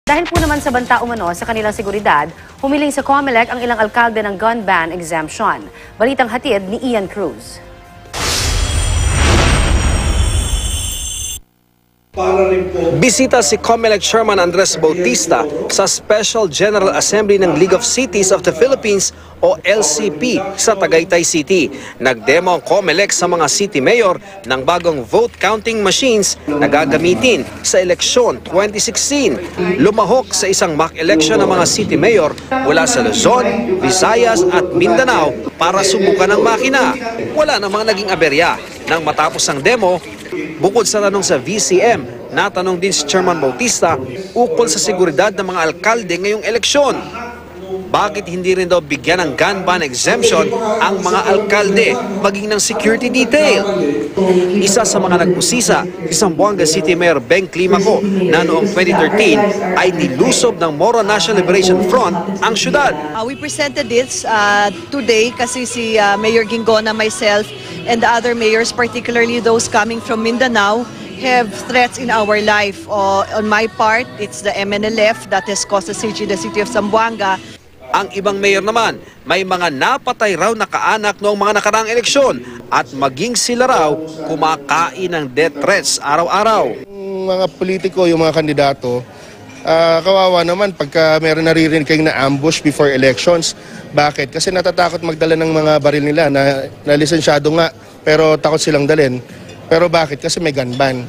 Dahil po naman sa banta umano sa kanilang seguridad, humiling sa COMELEC ang ilang alkalde ng gun ban exemption. Balitang hatid ni Ian Cruz. Bisita si COMELEC Chairman Andres Bautista sa Special General Assembly ng League of Cities of the Philippines o LCP sa Tagaytay City. Nagdemo ang COMELEC sa mga city mayor ng bagong vote counting machines na gagamitin sa eleksyon 2016. Lumahok sa isang mock election ng mga city mayor mula sa Luzon, Visayas at Mindanao para subukan ang makina. Wala namang naging aberya. Nang matapos ang demo, bukod sa tanong sa VCM, natanong din si Chairman Bautista ukol sa seguridad ng mga alkalde ngayong eleksyon. Bakit hindi rin daw bigyan ng gun ban exemption ang mga alkalde maging ng security detail? Isa sa mga nagpusisa, isang Zamboanga City Mayor Beng Climaco na noong 2013 ay nilusob ng Moro National Liberation Front ang syudad. We presented this today kasi si Mayor Gingona, myself, and the other mayors, particularly those coming from Mindanao, have threats in our life. On my part, it's the MNLF that has caused the city of Zamboanga. Ang ibang mayor naman, may mga napatay raw na kaanak noong mga nakaraang eleksyon at maging sila raw kumakain ng death threats araw-araw. Mga politiko, yung mga kandidato, kawawa naman pagka meron naririnig kayong na-ambush before elections. Bakit? Kasi natatakot magdala ng mga baril nila na lisensyado nga pero takot silang dalhin. Pero bakit? Kasi may gun ban.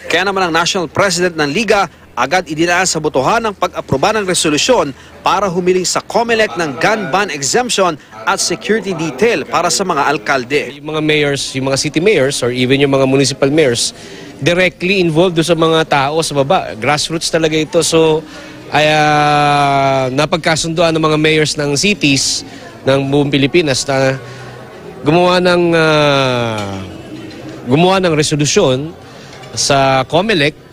Kaya naman ang National President ng Liga agad idinaan sa botohan ng pag-aproba ng resolusyon para humiling sa COMELEC ng gun ban exemption at security detail para sa mga alkalde. Yung mga mayors, yung mga city mayors or even yung mga municipal mayors directly involved sa mga tao sa baba. Grassroots talaga ito. So ay napagkasunduan ng mga mayors ng cities ng buong Pilipinas na gumawa ng resolusyon sa COMELEC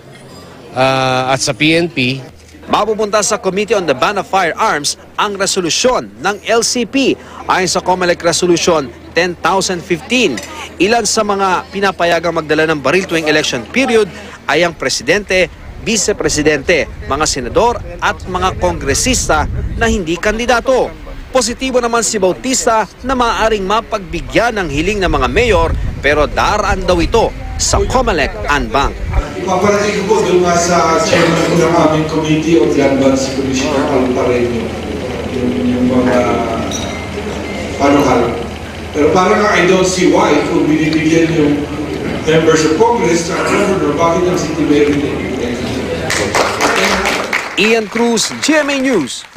at sa PNP. Mapupunta sa Committee on the Ban of Firearms ang resolusyon ng LCP ayon sa COMELEC Resolution 10,015. Ilan sa mga pinapayagang magdala ng baril tuwing election period ay ang presidente, vice-presidente, mga senador at mga kongresista na hindi kandidato. Positibo naman si Bautista na maaaring mapagbigyan ng hiling ng mga mayor pero daraan daw ito sa COMELEC Anbang. Paparating ko doon nga sa chairman ko ng aming committee o gun ban si Commissioner Calpareño yung mga panuhal. Pero parang I don't see why kung binibigyan yung members of Congress at governor, bakit ang city mayor hindi? Ian Cruz, GMA News.